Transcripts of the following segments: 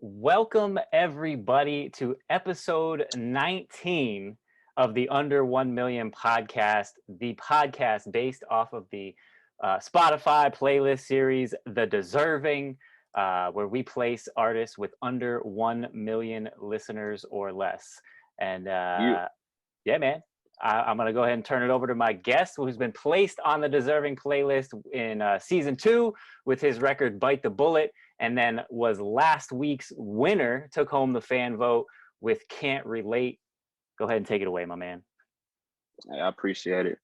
Welcome, everybody, to episode 19 of the Under 1 Million podcast, the podcast based off of the Spotify playlist series, The Deserving, where we place artists with under 1 million listeners or less. And You, yeah, man, I'm going to go ahead and turn it over to my guest who's been placed on the Deserving playlist in season 2 with his record Bite the Bullet, and then was last week's winner, took home the fan vote with Can't Relate. Go ahead and take it away, my man. I appreciate it.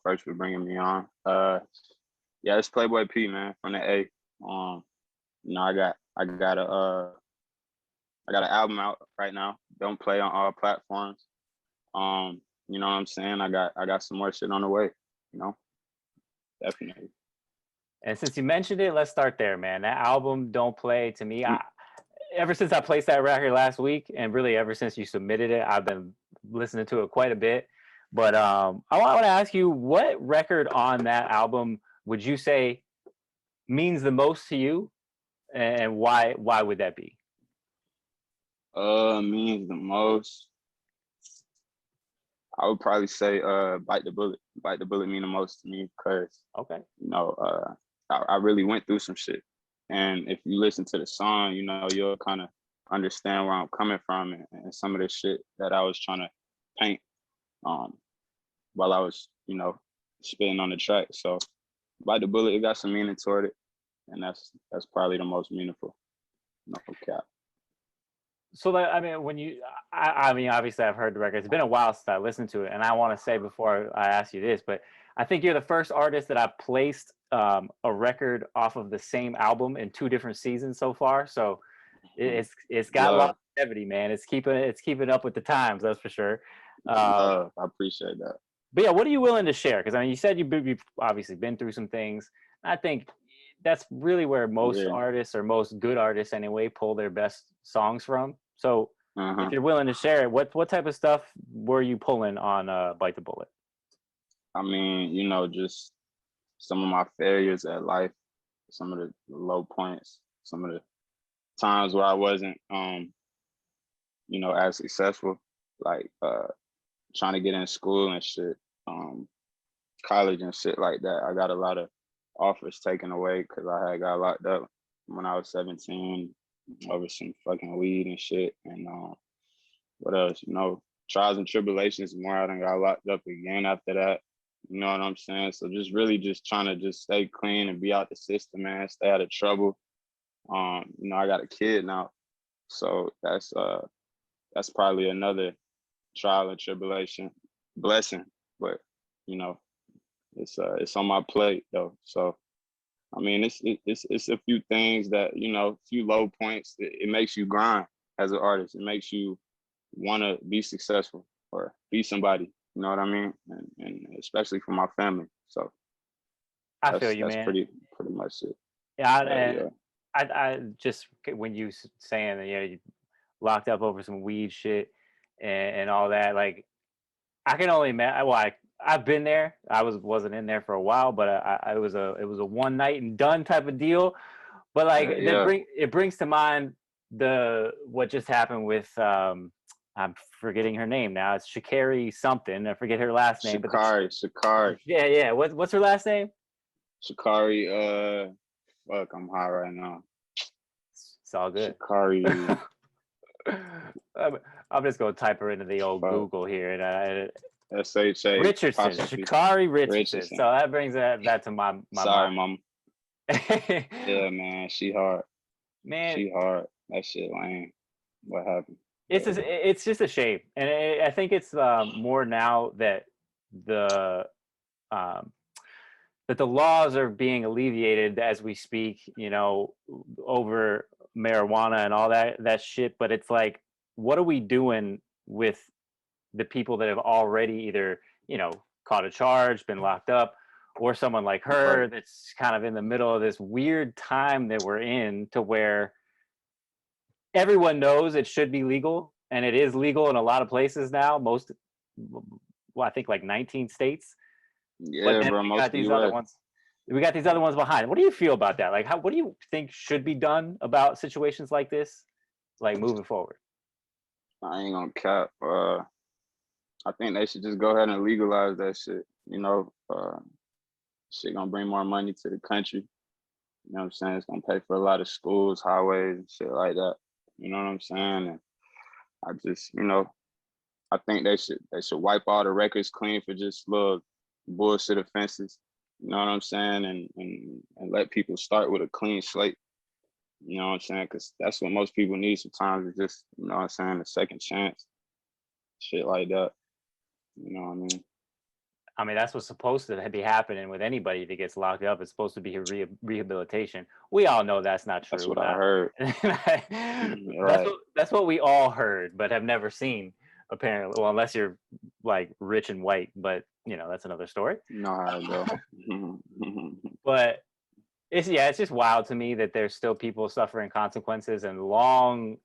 First for bringing me on. Yeah, it's Playboy P, man, from the A. I got an album out right now. Don't play on all platforms. You know what I'm saying? I got some more shit on the way. Definitely. And since you mentioned it, let's start there, man. That album, Don't Play, to me, ever since I placed that record last week, and really ever since you submitted it, I've been listening to it quite a bit. But I want to ask you, what record on that album would you say means the most to you, and why would that be? Means the most. I would probably say Bite the Bullet. Bite the Bullet mean the most to me because Okay. I really went through some shit. And if you listen to the song, you'll kind of understand where I'm coming from and some of the shit that I was trying to paint while I was, spitting on the track. So Bite the Bullet, it got some meaning toward it. And that's probably the most meaningful. No cap. So, I mean, obviously I've heard the record. It's been a while since I listened to it. And I want to say before I ask you this, but I think you're the first artist that I've placed a record off of the same album in 2 different seasons so far. So it's got a lot of longevity, man. It's keeping up with the times, that's for sure. I appreciate that. But yeah, what are you willing to share? Because I mean, you said you've obviously been through some things. I think that's really where most artists, or most good artists anyway, pull their best songs from. So if you're willing to share it, what type of stuff were you pulling on Bite the Bullet? I mean, just some of my failures at life, some of the low points, some of the times where I wasn't, as successful, like trying to get in school and shit, college and shit like that. I got a lot of offers taken away because I had got locked up when I was 17 over some fucking weed and shit. And what else? Trials and tribulations more. I done got locked up again after that. You know what I'm saying? So just trying to just stay clean and be out the system, man. Stay out of trouble. I got a kid now, so that's probably another trial and tribulation, blessing. But it's on my plate though. So I mean, it's a few things that a few low points. It makes you grind as an artist. It makes you want to be successful or be somebody. You know what I mean? And especially for my family. So I feel you, that's man. pretty much it. Yeah, I just, when you saying that, you locked up over some weed shit and all that, like, I can only imagine. Well, I've been there. I wasn't in there for a while, but it was a one night and done type of deal. But like, it brings to mind what just happened with I'm forgetting her name now. It's Sha'Carri something. I forget her last name. Sha'Carri. Yeah. What's her last name? Sha'Carri. Fuck, I'm high right now. It's all good. Sha'Carri. I'm just gonna type her into the old Google here, and S-H-A Richardson, Sha'Carri Richardson. So that brings that to my Sorry, mind. mom. Yeah, man, she hard. Man, she hard. That shit lame. What happened? It's just a shame, and I think it's more now that the laws are being alleviated as we speak, over marijuana and all that shit. But it's like, what are we doing with the people that have already either, caught a charge, been locked up, or someone like her that's kind of in the middle of this weird time that we're in, to where everyone knows it should be legal, and it is legal in a lot of places now. I think like 19 states. Yeah, bro. We got these other ones behind. What do you feel about that? Like, what do you think should be done about situations like this? like moving forward? I ain't gonna cap. I think they should just go ahead and legalize that shit. Shit gonna bring more money to the country. You know what I'm saying? It's gonna pay for a lot of schools, highways, and shit like that. You know what I'm saying? And I just, I think they should wipe all the records clean for just little bullshit offenses. You know what I'm saying? And let people start with a clean slate. You know what I'm saying? Because that's what most people need sometimes is just, you know what I'm saying, a second chance. Shit like that. You know what I mean? I mean, that's what's supposed to be happening with anybody that gets locked up. It's supposed to be a rehabilitation. We all know that's not That's true. what I heard. Right. That's what we all heard, but have never seen. Apparently, well, unless you're like rich and white, but that's another story. You know how it go. But it's just wild to me that there's still people suffering consequences and long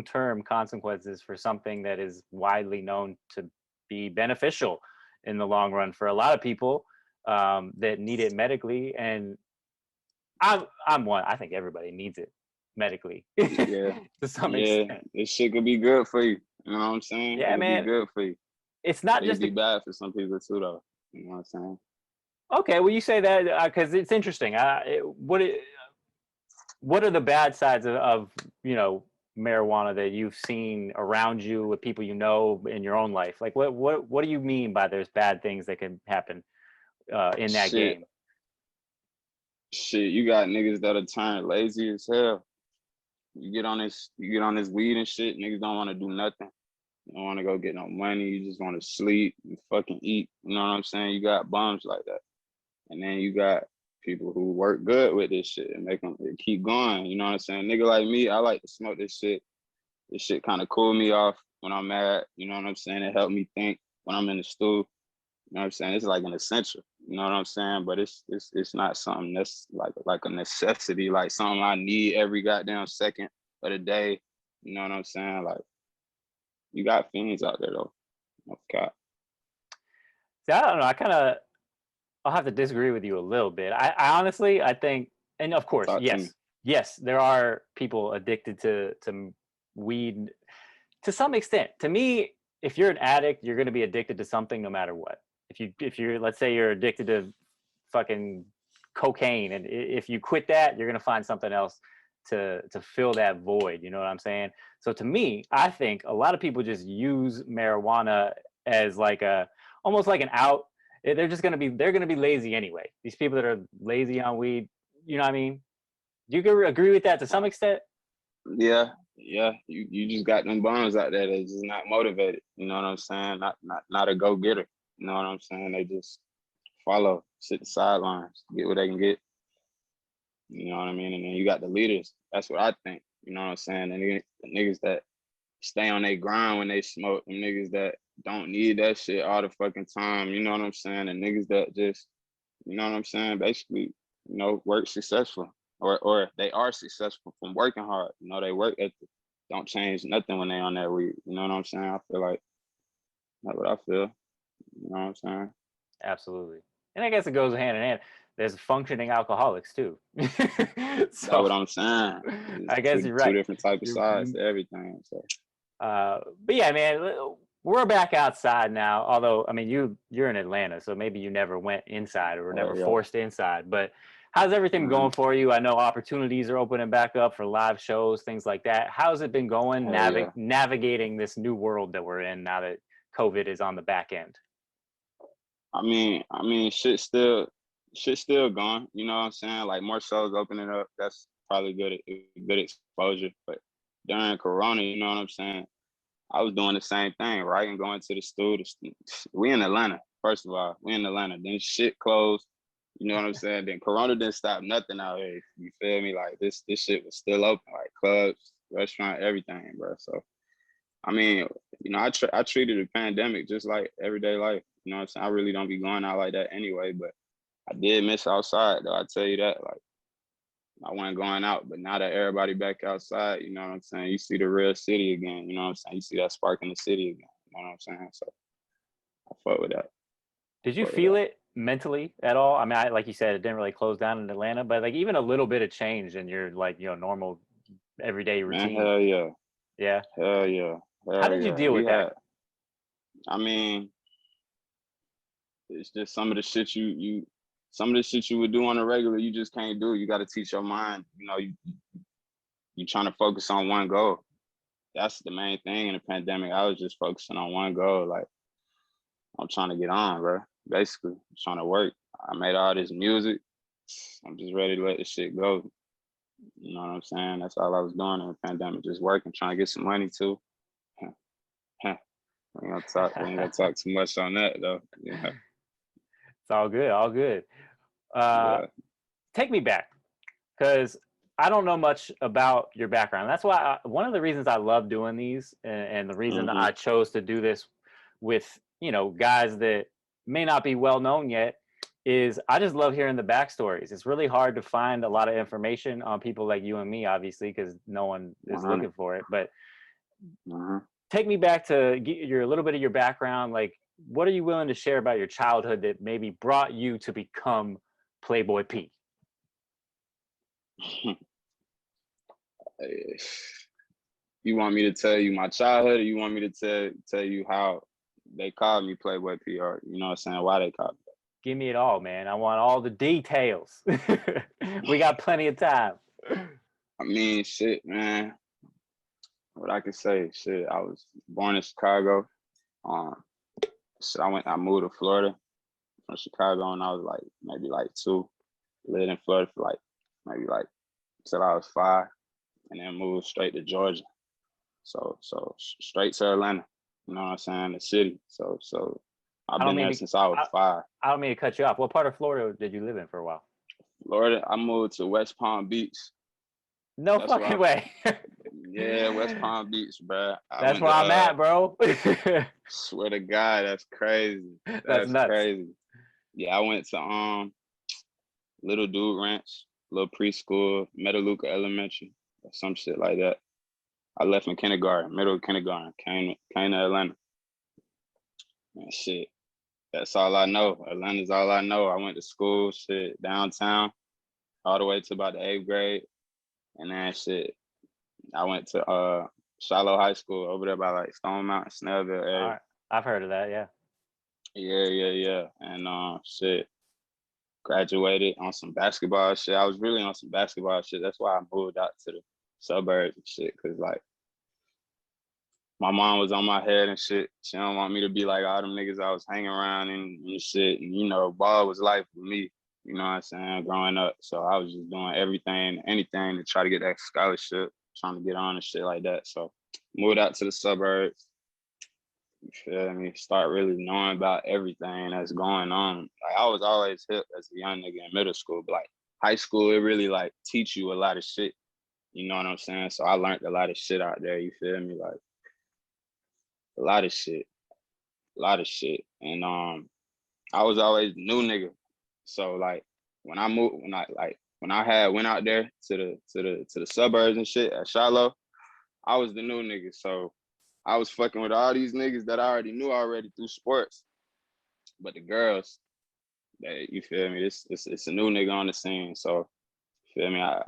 term consequences for something that is widely known to be beneficial in the long run for a lot of people that need it medically. And I'm one. I think everybody needs it medically Yeah. to some Yeah. extent. This shit could be good for you. You know what I'm saying? It Yeah, could be man. good for you. It's not It could just be bad for some people too, though. You know what I'm saying? okay. Well, you say that because it's interesting. What are the bad sides of marijuana that you've seen around you with people in your own life? Like what do you mean by there's bad things that can happen in that Shit, game? you got niggas that'll turn lazy as hell. You get on this weed and shit, niggas don't want to do nothing. You don't want to go get no money. You just want to sleep and fucking eat. You know what I'm saying? You got bums like that. And then you got people who work good with this shit and make them keep going. You know what I'm saying? Nigga like me, I like to smoke this shit. This shit kind of cool me off when I'm mad. You know what I'm saying? It helped me think when I'm in the stool. You know what I'm saying? It's like an essential. You know what I'm saying? But it's not something that's like a necessity, like something I need every goddamn second of the day. You know what I'm saying? Like you got fiends out there though. Okay. See, I don't know. I'll have to disagree with you a little bit. I honestly I think, and of course, Talk to me. yes, there are people addicted to weed to some extent. To me, if you're an addict, you're going to be addicted to something no matter what. If you're let's say you're addicted to fucking cocaine, and if you quit that, you're going to find something else to fill that void. You know what I'm saying? So to me, I think a lot of people just use marijuana as like a almost like an out. They're gonna be lazy anyway. These people that are lazy on weed, you know what I mean? Do you agree with that to some extent? Yeah, yeah. You just got them bums out there that's just not motivated. You know what I'm saying? Not a go getter. You know what I'm saying? They just follow, sit the sidelines, get what they can get. You know what I mean? And then you got the leaders. That's what I think. You know what I'm saying? And the niggas that stay on their grind when they smoke, them niggas that don't need that shit all the fucking time. You know what I'm saying? And niggas that just, you know what I'm saying? Basically, work successful. Or they are successful from working hard. They work ethic don't change nothing when they on that weed. You know what I'm saying? I feel like that's what I feel. You know what I'm saying? Absolutely. And I guess it goes hand in hand. There's functioning alcoholics too. That's So what I'm saying. It's I guess you're two right. different type of sides You to everything. So but yeah, man, we're back outside now. Although, I mean, you're in Atlanta, so maybe you never went inside or were never yeah. forced inside. But how's everything Uh-huh. going for you? I know opportunities are opening back up for live shows, things like that. How's it been going Hell yeah. navigating this new world that we're in now that COVID is on the back end? Shit's still going. You know what I'm saying? Like more shows opening up. That's probably good exposure. But during Corona, you know what I'm saying? I was doing the same thing, right? And going to the studio. We in Atlanta, first of all. We in Atlanta. Then shit closed. You know what I'm saying? Then Corona didn't stop nothing out here. You feel me? Like this shit was still open, like clubs, restaurant, everything, bro. So I mean, I treated the pandemic just like everyday life. You know what I'm saying? I really don't be going out like that anyway, but I did miss outside though. I tell you that. Like I wasn't going out, but now that everybody back outside, you know what I'm saying? You see the real city again. You know what I'm saying? You see that spark in the city again. You know what I'm saying? So I fuck with that. I Did you fuck with feel that. it mentally at all? I mean, like you said, it didn't really close down in Atlanta, but like even a little bit of change in your like normal everyday Man, routine? hell yeah. Yeah. Hell yeah. How Hell did you yeah. deal We with that? had, I mean, it's just some of the shit some of the shit you would do on a regular, you just can't do. You got to teach your mind. You know, you trying to focus on one goal. That's the main thing in the pandemic. I was just focusing on one goal. Like, I'm trying to get on, bro. Basically, I'm trying to work. I made all this music. I'm just ready to let this shit go. You know what I'm saying? That's all I was doing in the pandemic, just working, trying to get some money too. We ain't gonna talk too much on that though. Yeah. It's all good, all good. Uh, Yeah. take me back, because I don't know much about your background. That's why one of the reasons I love doing these, and the reason Mm-hmm. I chose to do this with, guys that may not be well known yet, is I just love hearing the backstories. It's really hard to find a lot of information on people like you and me, obviously, because no one is 100. looking for it. But Mm-hmm. take me back to get your a little bit of your background. Like, what are you willing to share about your childhood that maybe brought you to become Playboy P? You want me to tell you my childhood, or you want me to tell you how they called me Playboy P, or you know what I'm saying, why they called Give me it all, man. I want all the details. We got plenty of time. I mean, shit, man. What I can say, shit. I was born in Chicago. Um, shit, I moved to Florida from Chicago, and I was like maybe like 2. Lived in Florida for like maybe like till I was 5, and then moved straight to Georgia. So straight to Atlanta. You know what I'm saying? The city. So I've I don't been mean there to. since I was I, 5. I don't mean to cut you off. What part of Florida did you live in for a while? Florida, I moved to West Palm Beach. No That's where fucking way. yeah, West Palm Beach, bro. I That's went where to I'm at, bro. swear to God, that's crazy. That's That's nuts. crazy. Yeah, I went to Little Dude Ranch, little preschool, Metaluca Elementary, or some shit like that. I left in kindergarten, middle of kindergarten, came to Atlanta. And shit. That's all I know. Atlanta's all I know. I went to school, shit, downtown, all the way to about the 8th grade. And then shit, I went to Shiloh High School over there by like Stone Mountain, Snellville All area. right, I've heard of that. Yeah. Yeah. And shit, graduated on some basketball shit. I was really on some basketball shit. That's why I moved out to the suburbs and shit. Cause like my mom was on my head and shit. She don't want me to be like all them niggas I was hanging around and shit. And you know, ball was life for me. You know what I'm saying? Growing up. So I was just doing everything, anything to try to get that scholarship, trying to get on and shit like that. So moved out to the suburbs. You feel me? Start really knowing about everything that's going on. Like I was always hip as a young nigga in middle school, but like high school, it really like teach you a lot of shit. You know what I'm saying? So I learned a lot of shit out there. You feel me? Like a lot of shit, a lot of shit. And I was always new nigga. So like when I had went out there to the suburbs and shit at Shiloh, I was the new nigga. So I was fucking with all these niggas that I already knew already through sports. But the girls, you feel me? It's a new nigga on the scene. So you feel me? I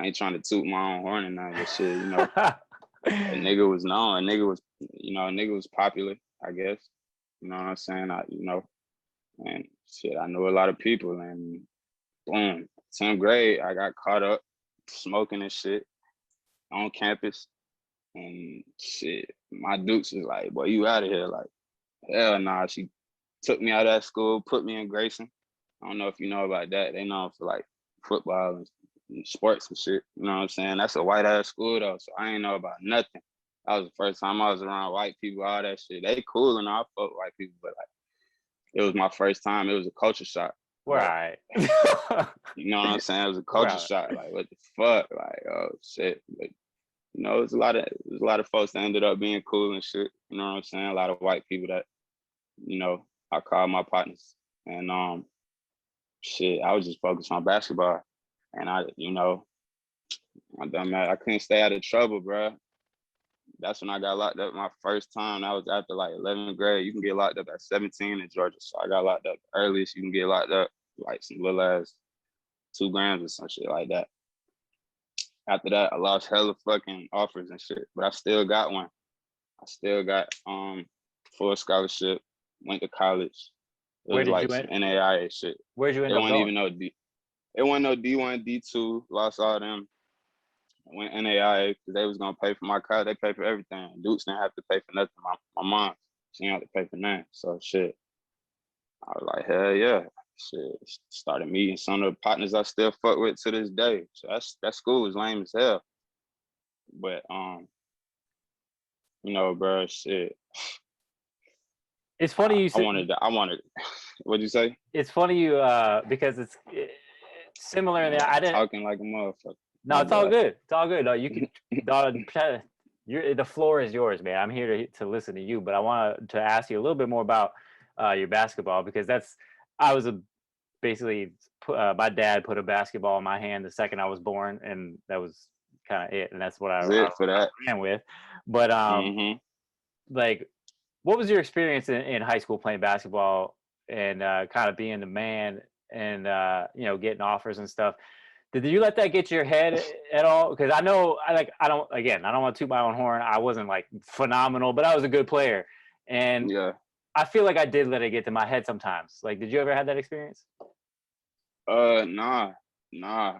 ain't trying to toot my own horn and nothing, but shit, you know, a nigga was known, a nigga was popular, I guess. You know what I'm saying? And shit, I knew a lot of people, and boom, 10th grade, I got caught up smoking and shit on campus. And shit, my dukes was like, boy, you out of here. Like, hell nah. She took me out of that school, put me in Grayson. I don't know if you know about that. They know for like football and sports and shit. You know what I'm saying? That's a white ass school though, so I ain't know about nothing. That was the first time I was around white people, all that shit. They cool and all, I fuck with white people, but like it was my first time. It was a culture shock. We're all Like, right. you know what I'm saying? It was a We're culture all shock. Like, what the fuck? Like, oh shit. But you know, there's a lot of folks that ended up being cool and shit. You know what I'm saying? A lot of white people that, you know, I call my partners. And shit, I was just focused on basketball. And I couldn't stay out of trouble, bro. That's when I got locked up my first time. That was after like 11th grade. You can get locked up at 17 in Georgia. So I got locked up earliest you can get locked up, like some little ass 2 grams or some shit like that. After that, I lost hella fucking offers and shit, but I still got one. I still got full scholarship. Went to college. It Where was did like you some end? NAIA shit. Where'd you end It up wasn't going? even no D. It wasn't no D1, D2. Lost all them. I went NAIA because they was gonna pay for my car. They paid for everything. Dukes didn't have to pay for nothing. My mom, she didn't have to pay for nothing. So shit, I was like, hell yeah. Shit, started meeting some of the partners I still fuck with to this day. So that school was lame as hell. But bro, shit. It's funny you I said. wanted I wanted. What'd you say? It's funny you because it's similar in that I didn't. Talking like a motherfucker. No, My it's all bad. good. It's all good. No, you can. The floor is yours, man. I'm here to listen to you, but I want to ask you a little bit more about your basketball because I was basically my dad put a basketball in my hand the second I was born, and that was kind of it, and that's what That's it for I that. ran with. But like, what was your experience in high school playing basketball and kind of being the man and getting offers and stuff? Did you let that get to your head at all? Because I know I don't want to toot my own horn. I wasn't like phenomenal, but I was a good player, and Yeah. I feel like I did let it get to my head sometimes. Like, did you ever have that experience? Nah.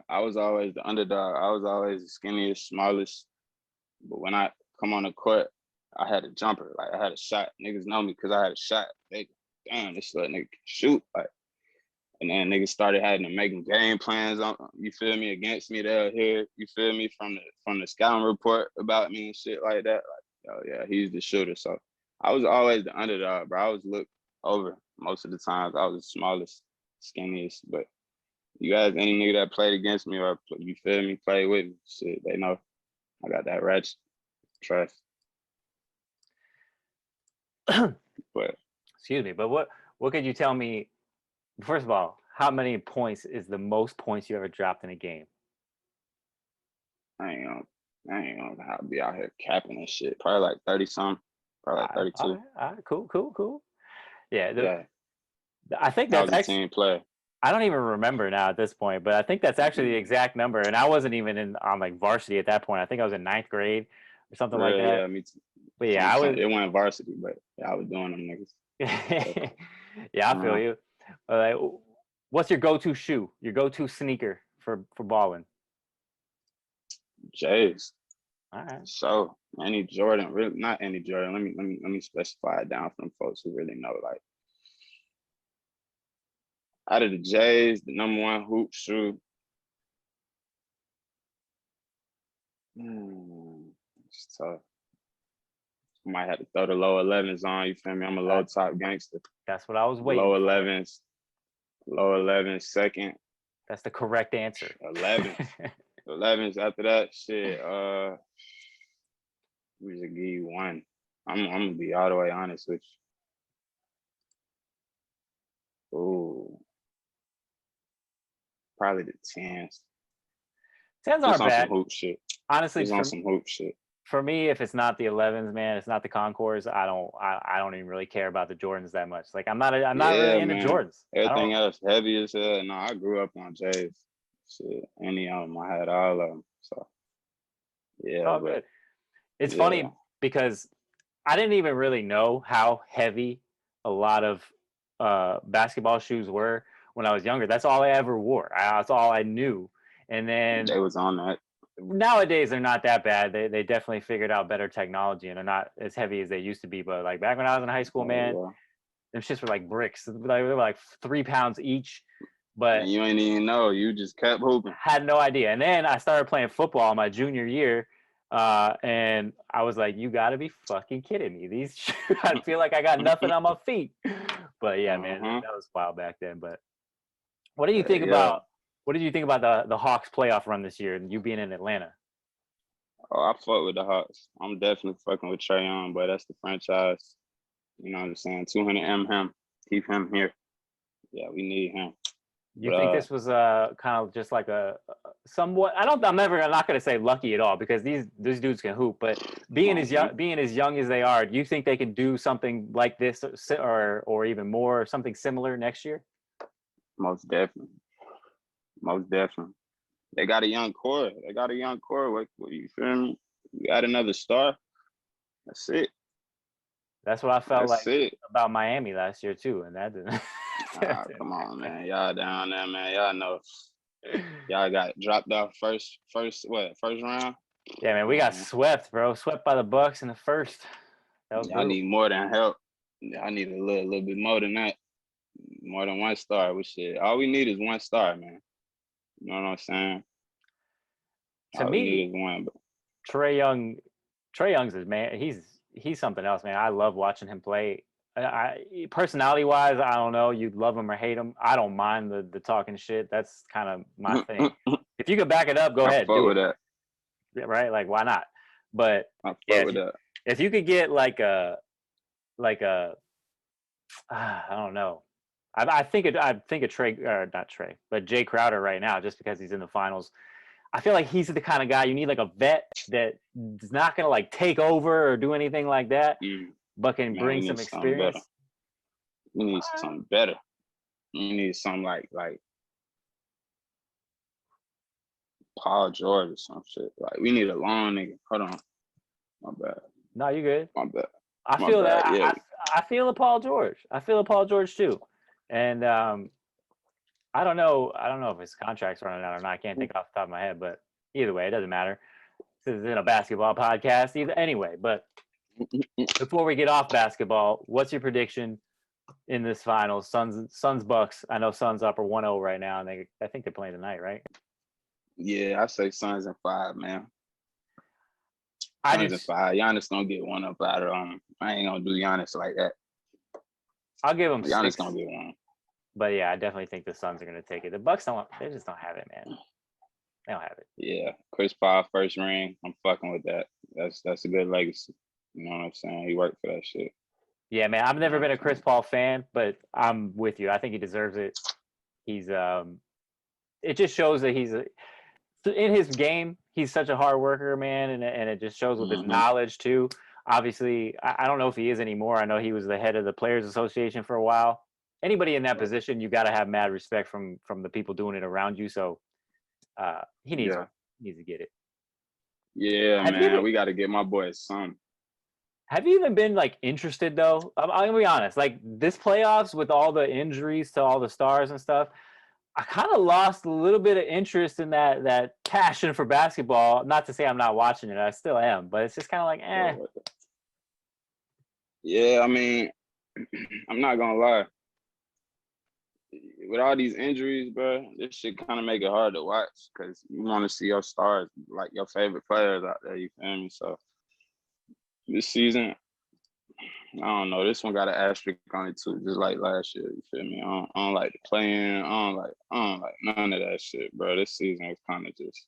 I was always the underdog. I was always the skinniest, smallest. But when I come on the court, I had a jumper. Like I had a shot. Niggas know me because I had a shot. They damn, this little nigga can shoot. Like, and then niggas started having to making game plans on, you feel me, against me. They'll hear, you feel me, from the scouting report about me and shit like that. Like, oh yeah, he's the shooter. So I was always the underdog, bro. I was looked over most of the times. I was the smallest, skinniest. But you guys, any nigga that played against me or you feel me, played with me, shit, they know I got that ratchet trust. But Excuse me, but what could you tell me? First of all, how many points is the most points you ever dropped in a game? I ain't gonna, I ain't gonna be out here capping and shit. Probably like 30 something. Probably like 32. All right, cool. Yeah, Yeah, I think I that's was a actually. team player. I don't even remember now at this point, but I think that's actually the exact number. And I wasn't even on like varsity at that point. I think I was in ninth grade or something like Real, that. yeah, me too. But yeah, I was. It went varsity, but yeah, I was doing them niggas. Yeah, I feel Uh, you. Like, what's your go-to shoe? Your go-to sneaker for balling? Jays. All right. So any Jordan, really not any Jordan. Let me specify it down from folks who really know. Like out of the Jays, the number one hoop shoe. It's tough. I might have to throw the low 11s on. You feel me? I'm a low top gangster. That's what I was waiting Low for. 11s, low 11s, second. That's the correct answer. 11s. 11s after that, shit. We just give you one. I'm gonna be all the way honest with you. Ooh, probably the 10s. Tens Just aren't on some bad. hoop shit. Honestly, Just on some hoop shit. for me, if it's not the 11s, man, it's not the Concords. I don't even really care about the Jordans that much. Like I'm not really Yeah, into man. Jordans. I don't. Everything else heavy as hell. No, I grew up on J's. Shit, any of them, I had all of them. So It's yeah, all but good. It's yeah, funny because I didn't even really know how heavy a lot of basketball shoes were when I was younger. That's all I ever wore. That's all I knew. And then Jay was on that. nowadays they're not that bad. They definitely figured out better technology and they're not as heavy as they used to be. But like back when I was in high school, man, Yeah. them shits were like bricks. They were like 3 pounds each. But And you ain't even know. You just kept hooping. had no idea. And then I started playing football my junior year. And I was like, you gotta be fucking kidding me. These I feel like I got nothing on my feet. But yeah, man, Uh-huh. that was wild back then. But what do you think Yeah. about what did you think about the Hawks playoff run this year and you being in Atlanta? Oh, I fuck with the Hawks. I'm definitely fucking with Trae Young, but that's the franchise. You know what I'm saying? 200 him. Keep him here. Yeah, we need him. You But think this was kind of just like a somewhat I'm not gonna say lucky at all because these dudes can hoop, but being as young as they are, do you think they can do something like this or even more something similar next year? most definitely. Most definitely. They got a young core. They got a young core. What you feel me? You got another star. That's it. That's what I felt That's like it. about Miami last year too, and that didn't. Ah, come on, man. Y'all down there, man. Y'all know. Y'all got dropped off first round? Yeah, man, Come we on, got man. swept, bro. Swept by the Bucks in the first. That was Y'all brutal. need more than help. Y'all need a little bit more than that. More than one star. We shit. All we need is one star, man. You know what I'm saying? To All we need me, is one. But Trey Young's is man. He's something else, man. I love watching him play. Personality wise, I don't know. You love him or hate him. I don't mind the talking shit. That's kind of my thing. If you could back it up, go I ahead, fuck do with it. that. Yeah, right? Like, why not? But I yeah, fuck with that. if you could get like a I don't know. I think of Trey or not Trey, but Jay Crowder right now, just because he's in the finals. I feel like he's the kind of guy you need, like a vet that is not gonna like take over or do anything like that, but can Man, we bring need some something better. experience. We need something better. We need something like Paul George or some shit. Like we need a long nigga. Hold on. My bad. No, you good. My bad. I My feel bad. that. Yeah. I feel a Paul George. I feel a Paul George too, and I don't know. I don't know if his contract's running out or not. I can't think off the top of my head, but either way, it doesn't matter. This isn't a basketball podcast either. Anyway, but before we get off basketball, what's your prediction in this final? Suns Bucks. I know Suns up are 1-0 right now, and I think they're playing tonight, right? Yeah, I say Suns in 5, man. I Suns in just 5. Giannis gonna get one up out of I ain't gonna do Giannis like that. I'll give them Giannis 6. gonna get one. But yeah, I definitely think the Suns are going to take it. The Bucks don't. They just don't have it, man. They don't have it. Yeah, Chris Paul first ring. I'm fucking with that. That's a good legacy. You know what I'm saying? He worked for that shit. Yeah, man. I've You know never what been I'm a Chris saying? Paul fan, but I'm with you. I think he deserves it. He's It just shows that he's in his game. He's such a hard worker, man, and it just shows with his Mm-hmm. knowledge too. Obviously, I don't know if he is anymore. I know he was the head of the Players Association for a while. Anybody in that position, you got to have mad respect from the people doing it around you. So he needs Yeah. one. He needs to get it. Yeah, Have you man. ever We got to get my boy some. have you even been like interested though? I'm gonna be honest. Like this playoffs with all the injuries to all the stars and stuff, I kind of lost a little bit of interest in that passion for basketball. Not to say I'm not watching it, I still am, but it's just kind of like, Yeah, I mean, I'm not gonna lie. With all these injuries, bro, this shit kind of make it hard to watch because you want to see your stars, like your favorite players out there. You feel me? So this season, I don't know. This one got an asterisk on it too, just like last year. You feel me? I don't like the playing. I don't like none of that shit, bro. This season was kind of just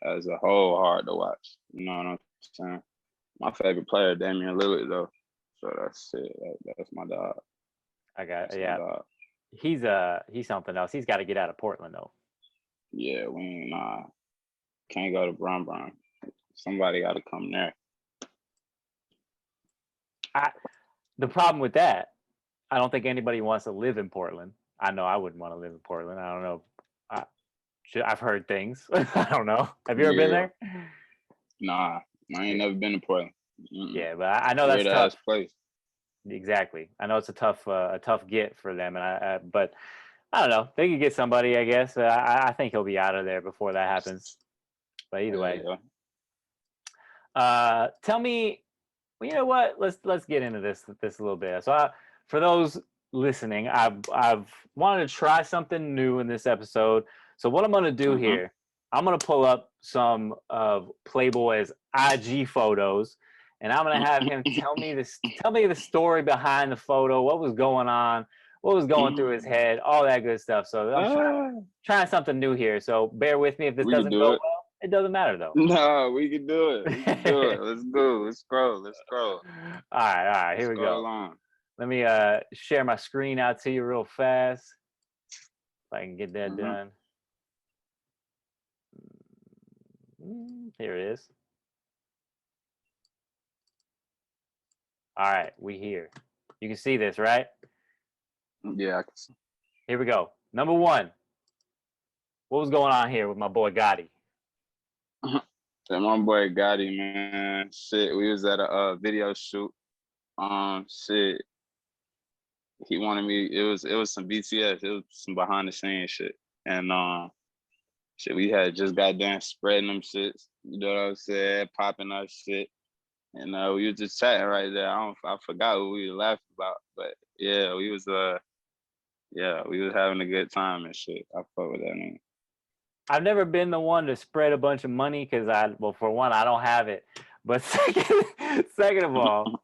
as a whole hard to watch. You know what I'm saying? My favorite player, Damian Lillard, though. So that's it. That's my dog. I got That's my yeah. dog. He's something else. He's got to get out of Portland though. Yeah, we ain't can't go to Bron. Somebody got to come there. The problem with that, I don't think anybody wants to live in Portland. I know I wouldn't want to live in Portland. I don't know. I've heard things. I don't know. Have you ever been Yeah, there? nah, I ain't never been to Portland. Yeah, but I know that's Weird tough. ass place. Exactly. I know it's a tough get for them, and but I don't know. They could get somebody, I guess. I think he'll be out of there before that happens. But either way, tell me. Well, you know what? Let's get into this a little bit. So, for those listening, I've wanted to try something new in this episode. So, what I'm gonna do here, I'm gonna pull up some of Playboy's IG photos, and I'm gonna have him tell me the story behind the photo, what was going on, what was going through his head, all that good stuff. So, I'm trying something new here. So, bear with me if this We can doesn't do go it. well. It doesn't matter though. No, we can do it. We can do it. Let's go. Let's scroll. Let's scroll. All right, Let's here we scroll go. on. Let me share my screen out to you real fast. If I can get that done. Here it is. All right, we here. You can see this, right? Yeah, I can see. Here we go. Number 1. What was going on here with my boy Gotti? And my boy Gotti, man, shit, we was at a video shoot. Shit, he wanted me. It was some BTS. It was some behind the scenes shit, and shit, we had just got done spreading them shits. You know what I'm saying? Popping our shit, and we was just chatting right there. I forgot what we were laughing about, but yeah, we was having a good time and shit. I fuck with that nigga. I've never been the one to spread a bunch of money because well, for one, I don't have it. But second of all,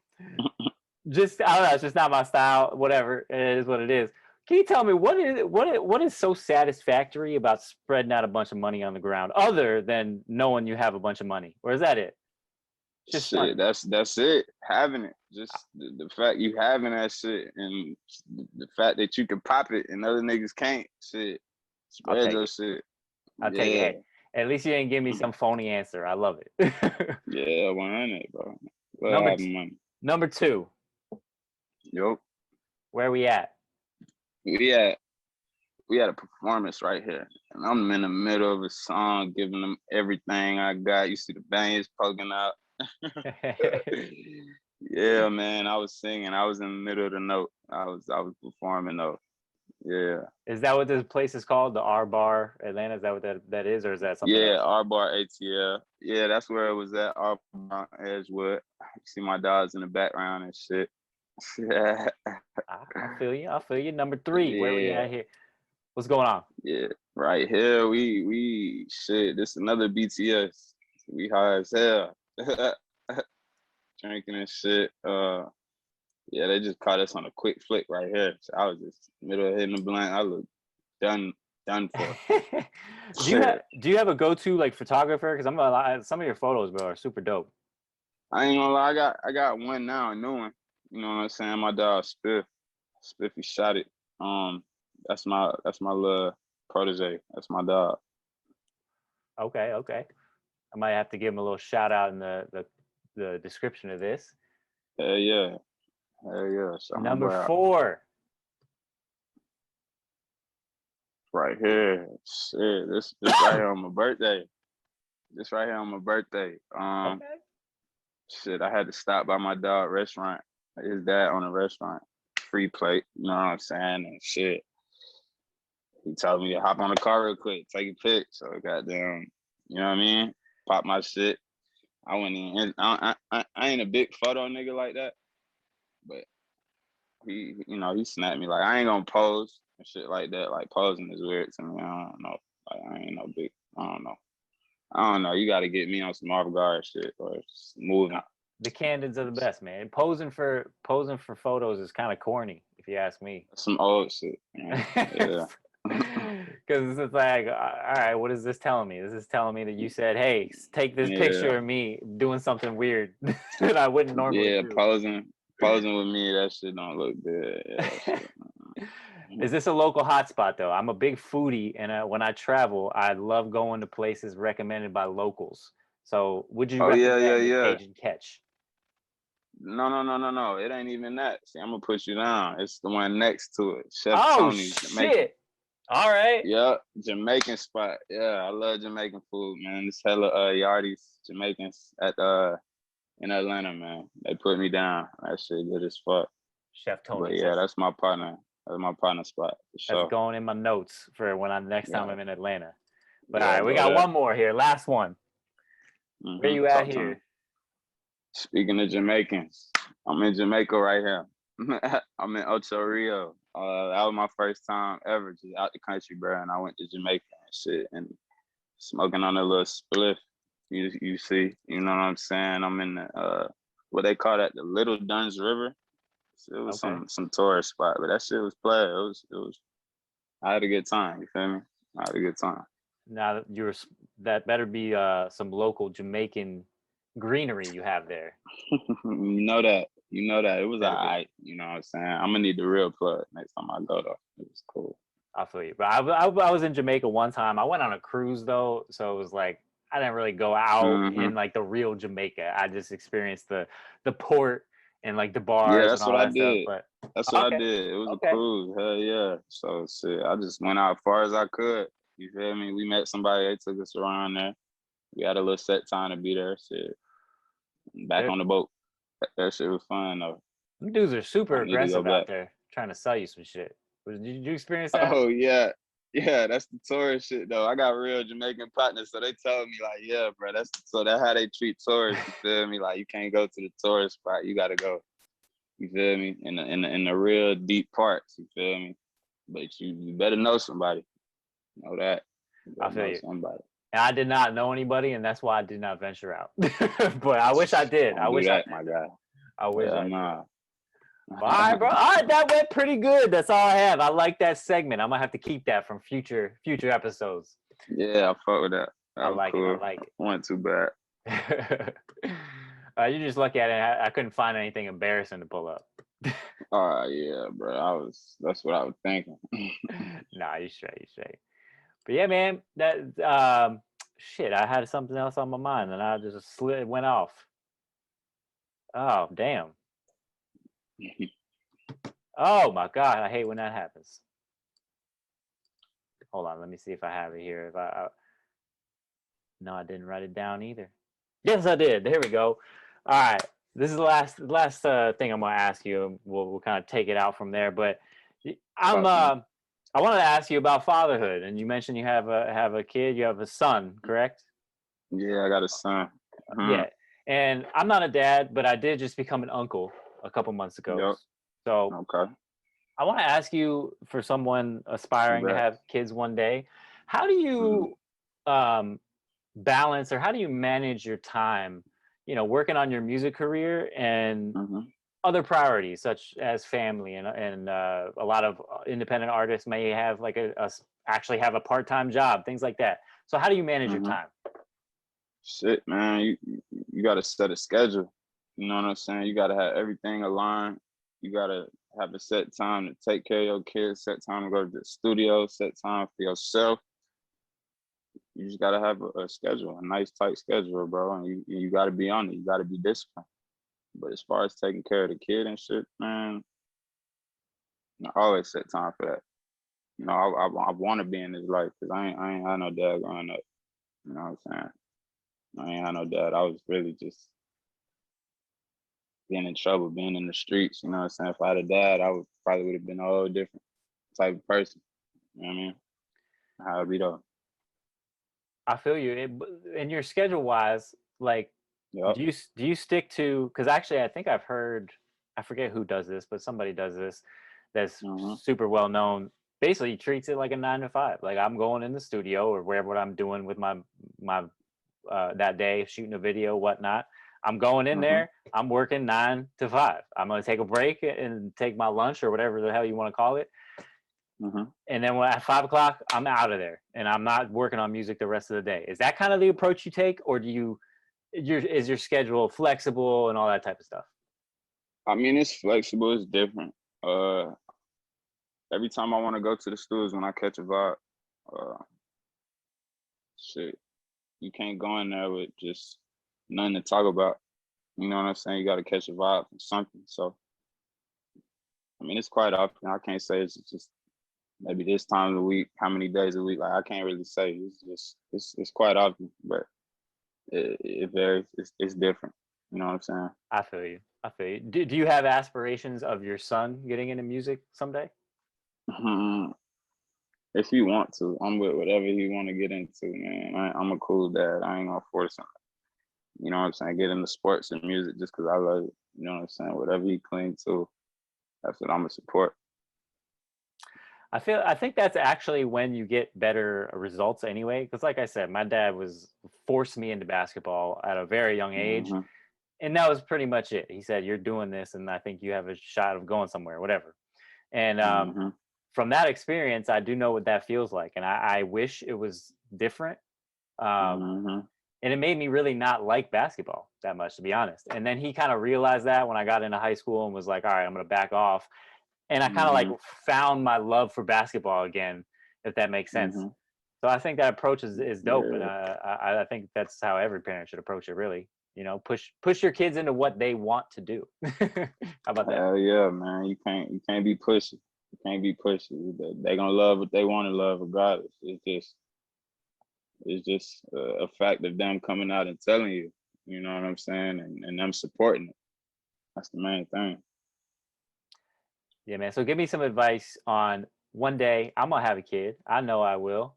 just I don't know, it's just not my style. Whatever, it is what it is. Can you tell me what is so satisfactory about spreading out a bunch of money on the ground, other than knowing you have a bunch of money? Or is that it? It's just Shit, fun. that's it. Having it, just the fact you having that shit, and the fact that you can pop it and other niggas can't. Shit, I'll spread take your it. shit. I'll take it. Yeah, Hey, at least you didn't give me some phony answer. I love it. yeah, 100, bro. Love number t- having money. number two, Yup. where we at? We had we had a performance right here, and I'm in the middle of a song, giving them everything I got. You see the bangs poking out. Yeah, man. I was singing. I was in the middle of the note. I was performing though. Yeah. Is that what this place is called? The R Bar Atlanta? Is that what that is, or is that something Yeah, else? R Bar ATL. Yeah, that's where it was at. R Bar Edgewood. You see my dogs in the background and shit. Yeah, I feel you. I feel you. Number three, where we yeah, at here? What's going on? yeah. Right here, we shit. This another BTS. We high as hell. Drinking and shit. Yeah, they just caught us on a quick flick right here. So I was just middle of hitting the blunt. I look done, done for. Shit. Do you have a go-to like photographer? Because some of your photos, bro, are super dope. I ain't gonna lie, I got one now, a new one. You know what I'm saying? My dog Spiffy shot it. That's my little protege. That's my dog. Okay, okay. I might have to give him a little shout out in the description of this. Hell yeah. Hell yeah. So my Number boy out four. right here. Shit. This right here on my birthday. This right here on my birthday. Okay. Shit, I had to stop by my dog restaurant. His dad owned a restaurant. Free plate, you know what I'm saying? And shit. He told me to hop on the car real quick, take a pic. So goddamn, you know what I mean? Pop my shit. I went in. I ain't a big photo nigga like that, but he snapped me like I ain't gonna pose and shit like that. Like posing is weird to me. I don't know. Like I ain't no big. I don't know. I don't know. You got to get me on some off guard shit or moving. The candids are the best, man. Posing for photos is kind of corny, if you ask me. Some old shit. Yeah. Because it's like, all right, what is this telling me? This is telling me that you said, hey, take this Yeah. picture of me doing something weird that I wouldn't normally Yeah. do. Posing with me, that shit don't look good. Yeah, shit. Is this a local hotspot though? I'm a big foodie, and when I travel, I love going to places recommended by locals. So, would you Oh yeah, yeah, recommend the yeah. Cajun Catch? No. It ain't even that. See, I'm gonna put you down. It's the one next to it. Chef Oh Tony's Jamaican. shit! All right. Yeah, Jamaican spot. Yeah, I love Jamaican food, man. It's hella Yardies Jamaicans at in Atlanta, man. They put me down. That shit good as fuck. Chef But Tony's. yeah, that's my partner. That's my partner spot for That's sure. going in my notes for when next time Yeah, I'm in Atlanta. But all yeah, right, we go got there. one more here. Last one. Where you at Talk to me. here? Speaking of Jamaicans, I'm in Jamaica right here. I'm in Ocho Rio. That was my first time ever just out the country, bro. And I went to Jamaica and shit and smoking on a little spliff. You see, you know what I'm saying? I'm in the what they call that, the Little Duns River. So it was Okay. some tourist spot, but that shit was play. It was. I had a good time. You feel me? I had a good time. Now that better be some local Jamaican greenery you have there. You know that. You know that. It was Better be. alright. You know what I'm saying? I'm gonna need the real plug next time I go though. It was cool. I feel you. But I was in Jamaica one time. I went on a cruise though, so it was like I didn't really go out Hmm. in like the real Jamaica. I just experienced the port and like the Yeah, bars and that's all what I that stuff. did. But That's what I okay, did. It was a okay. cruise. Hell yeah. So shit, I just went out as far as I could. You feel me? We met somebody, they took us around there. We had a little set time to be there. Shit. Back on the boat. That shit was fun though. Them dudes are super I need to go aggressive out back. there trying to sell you some shit. Did you experience that? Oh yeah. Yeah, that's the tourist shit though. I got real Jamaican partners, so they told me like, yeah, bro, that's how they treat tourists. You feel me? Like you can't go to the tourist spot. You gotta go. You feel me? In the real deep parts. You feel me? But you better know somebody. Know that. You I better feel know you. somebody. And I did not know anybody, and that's why I did not venture out. But I wish I did. I Don't do wish I that, did. my guy. I wish Hell I did. nah. All right, bro. All right, that went pretty good. That's all I have. I like that segment. I'm gonna have to keep that from future episodes. Yeah, I fuck with that. I That was like it. I cool. like Wasn't too bad. it. You just look at it. I couldn't find anything embarrassing to pull up. Yeah, bro. That's what I was thinking. Nah, you straight. You straight. But yeah, man. That shit. I had something else on my mind, and I just went off. Oh damn. Oh my god. I hate when that happens. Hold on. Let me see if I have it here. If no, I didn't write it down either. Yes, I did. There we go. All right. This is the last thing I'm gonna ask you. We'll kind of take it out from there. But I'm I wanted to ask you about fatherhood, and you mentioned you have a kid. You have a son, correct? Yeah, I got a son. Yeah. And I'm not a dad, but I did just become an uncle a couple months ago. Yep. So Okay. I want to ask you, for someone aspiring to have Congrats. kids one day, how do you um, balance, or how do you manage your time, working on your music career and Mm-hmm. other priorities such as family, and a lot of independent artists may have like actually have a part-time job, things like that. So how do you manage your Mm-hmm. time? Shit, man. You got to set a schedule. You know what I'm saying? You got to have everything aligned. You got to have a set time to take care of your kids, set time to go to the studio, set time for yourself. You just got to have a schedule, a nice tight schedule, bro. And you got to be on it. You got to be disciplined. But as far as taking care of the kid and shit, man, I always set time for that. I want to be in his life because I ain't had no dad growing up. You know what I'm saying? I ain't had no dad. I was really just being in trouble, being in the streets. You know what I'm saying? If I had a dad, I would have been a whole different type of person. You know what I mean? How it be though. I feel you. And your schedule wise, like, Yep. do you stick to? Because actually, I think I've heard, I forget who does this, but somebody does this that's Mm-hmm. super well known. Basically, treats it like a 9 to 5. Like I'm going in the studio or wherever what I'm doing with my that day, shooting a video, whatnot. I'm going in Mm-hmm. there. I'm working 9 to 5. I'm gonna take a break and take my lunch or whatever the hell you want to call it. Mm-hmm. And then at 5 o'clock, I'm out of there, and I'm not working on music the rest of the day. Is that kind of the approach you take, or is your schedule flexible and all that type of stuff? I mean, it's flexible. It's different. Uh, every time I want to go to the studios when I catch a vibe. Uh, shit, you can't go in there with just nothing to talk about. You know what I'm saying? You got to catch a vibe from something. So, I mean, it's quite often. I can't say it's just maybe this time of the week, how many days a week. Like I can't really say. It's just it's quite often, but it varies. It's different. You know what I'm saying? I feel you. I feel you. Do you have aspirations of your son getting into music someday? If he want to, I'm with whatever he want to get into, man. I'm a cool dad. I ain't gonna force him. You know what I'm saying? Get into sports and music just because I love it. You know what I'm saying? Whatever he cling to, that's what I'm gonna support. I think that's actually when you get better results anyway. Because like I said, my dad forced me into basketball at a very young age, Mm-hmm. and that was pretty much it. He said, "You're doing this, and I think you have a shot of going somewhere, whatever." And Mm-hmm. from that experience, I do know what that feels like, and I wish it was different. Um, Mm-hmm. and it made me really not like basketball that much, to be honest. And then he kind of realized that when I got into high school and was like, "All right, I'm gonna back off." And I kind of like Mm-hmm. found my love for basketball again, if that makes sense. Mm-hmm. So I think that approach is dope, and Yeah. I think that's how every parent should approach it. Really, push your kids into what they want to do. How about that? Hell yeah, man. You can't be pushy. You can't be pushy. They gonna love what they want to love regardless. It's just It's just a fact of them coming out and telling you. You know what I'm saying, and them supporting it. That's the main thing. Yeah, man. So give me some advice on one day I'm gonna have a kid. I know I will.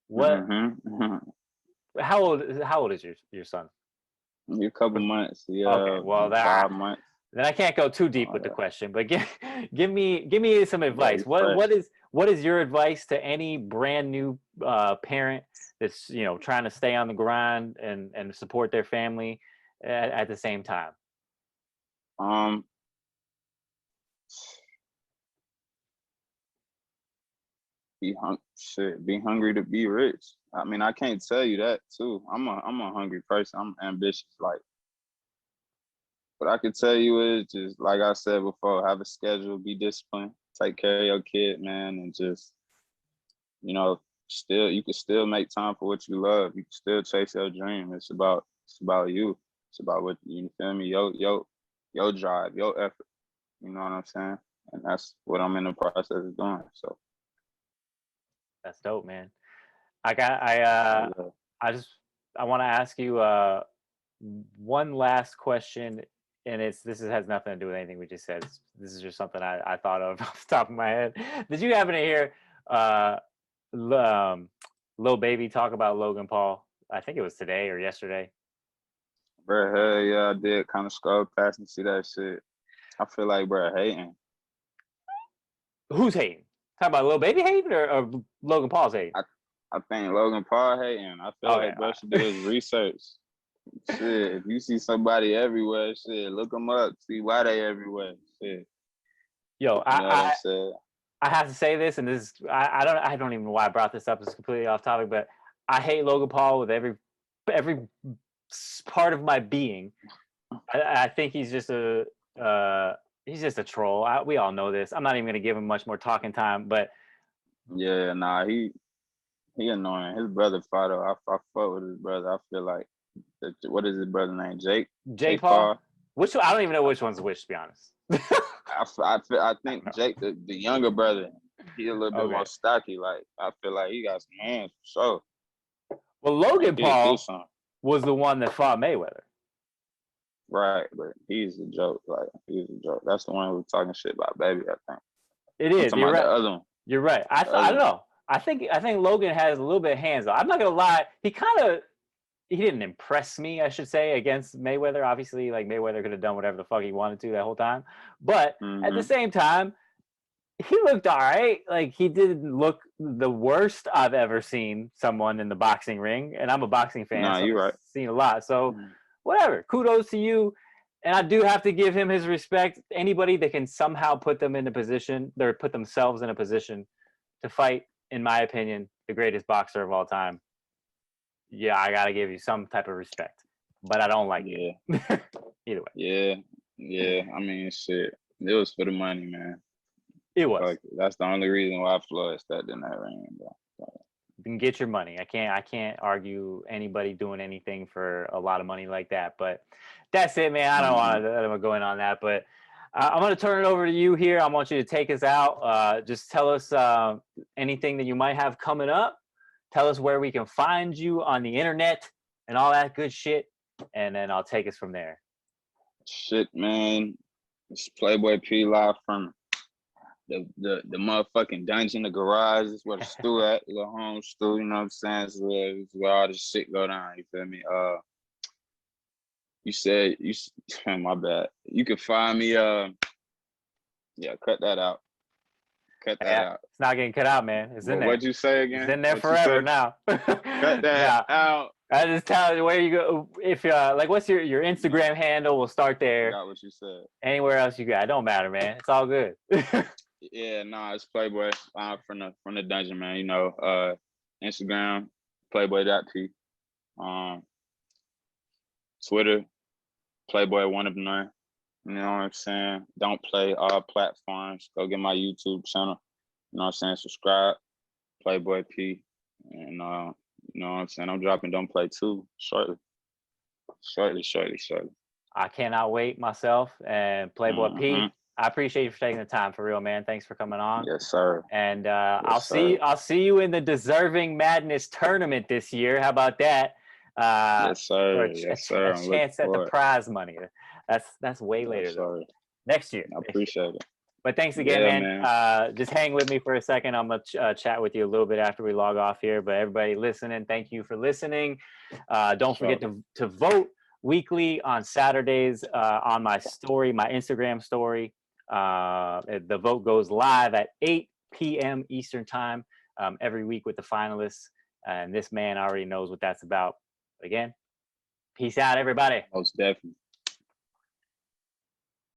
What? Mm-hmm. How old is your son? A couple months, Okay, yeah, well like that 5 months. then I can't go too deep All with the that. question, but give me some Yeah, advice. you What fresh. what is what is your advice to any brand new parent that's trying to stay on the grind and support their family at the same time? Um, be hungry to be rich. I mean, I can't tell you that too. I'm a hungry person. I'm ambitious. Like, what I can tell you is just like I said before, have a schedule, be disciplined, take care of your kid, man, and just you know, still you can still make time for what you love. You can still chase your dream. It's about you. It's about what you feel me, your drive, your effort. You know what I'm saying? And that's what I'm in the process of doing. So That's dope, man. I I want to ask you one last question, and has nothing to do with anything we just said. This is just something I thought of off the top of my head. Did you happen to hear uh, Lil Baby talk about Logan Paul? I think it was today or yesterday. bro, hell yeah, I did kind of scroll past and see that shit. I feel like bro hating. Who's hating? Talk about Lil Baby hating or Logan Paul's hating? I I think Logan Paul hating. I feel Okay, like bro should do his research. Shit, if you see somebody everywhere, shit, look them up, see why they everywhere. Shit, yo, you know what I'm saying? I have to say this, and this is I don't even know why I brought this up. It's completely off topic, but I hate Logan Paul with every part of my being. I think he's just a troll. We all know this. I'm not even gonna give him much more talking time, but Yeah, nah, he annoying. His brother Fido, I fuck with his brother. I feel like what is his brother name? Jake Jake Paul, Paul. I don't even know which one's which, to be honest. I I don't think know. Jake, the younger brother, he a little bit more Okay. stocky. Like I feel like he got some hands for sure. Well, Like Logan he'll do Paul something. was the one that fought Mayweather. Right, but he's a joke. Like he's a joke. That's the one who was talking shit about baby. I think. It I'm is. talking You're about the right. other one. You're right. The I other don't one. know. I think Logan has a little bit of hands. I'm not gonna lie. He didn't impress me, I should say, against Mayweather. Obviously, like Mayweather could have done whatever the fuck he wanted to that whole time. But at the Mm-hmm. same time, he looked all right. Like he didn't look the worst I've ever seen someone in the boxing ring. And I'm a boxing fan, Nah, so you I've right. seen a lot. So Mhm. whatever. Kudos to you. And I do have to give him his respect. Anybody that can somehow put them in a position, or put themselves in a position to fight, in my opinion, the greatest boxer of all time. Yeah, I gotta give you some type of respect, but I don't like Yeah, it. Either way, yeah, yeah. I mean, shit. It was for the money, man. it was. Fuck it. That's the only reason why Floyd stepped in that ring, bro. So, You can get your money. I can't argue anybody doing anything for a lot of money like that. But that's it, man. I don't mhm. want to go in on that. But I'm gonna turn it over to you here. I want you to take us out. Just tell us anything that you might have coming up. Tell us where we can find you on the internet and all that good shit, and then I'll take us from there. Shit, man. It's Playboy P live from the motherfucking dungeon, the garage is where the stew at, the home stew, you know what I'm saying? It's where all this shit go down, you feel me? You said my bad. You can find me yeah, cut that out. Cut that Yeah, out. it's not getting cut out, man. It's in But there. what'd you say It's again? in there What you forever say? now. Cut that Yeah. out. I just tell you where you go. If like, what's your Nah, Instagram handle? We'll start there. forgot what you said. Anywhere else you got, it don't matter, man. It's all good. Yeah, nah, it's Playboy from the dungeon, man. You know, Instagram, Playboy.p. Um, Twitter, Playboy one of nine. You know what I'm saying? Don't play all platforms. Go get my YouTube channel. You know what I'm saying? Subscribe, Playboy P. And you know what I'm saying? I'm dropping Don't Play 2 shortly. Shortly. I cannot wait myself and Playboy Mm-hmm. P. I appreciate you for taking the time for real, man. Thanks for coming on. Yes, sir. And Yes, sir. I'll see you in the Deserving Madness tournament this year. How about that? Yes, For sir. a, Yes, a sir. I'm looking chance at the forward. prize money. That's way Yes, later though. sir. Next year. I Next year. appreciate it. But thanks again, Yeah, man. man. Just hang with me for a second. I'm gonna chat with you a little bit after we log off here. But everybody listening, thank you for listening. Don't forget Sure. to vote weekly on Saturdays on my story, my Instagram story. The vote goes live at 8 p.m. Eastern time every week with the finalists. And this man already knows what that's about. Again, peace out, everybody. Most definitely.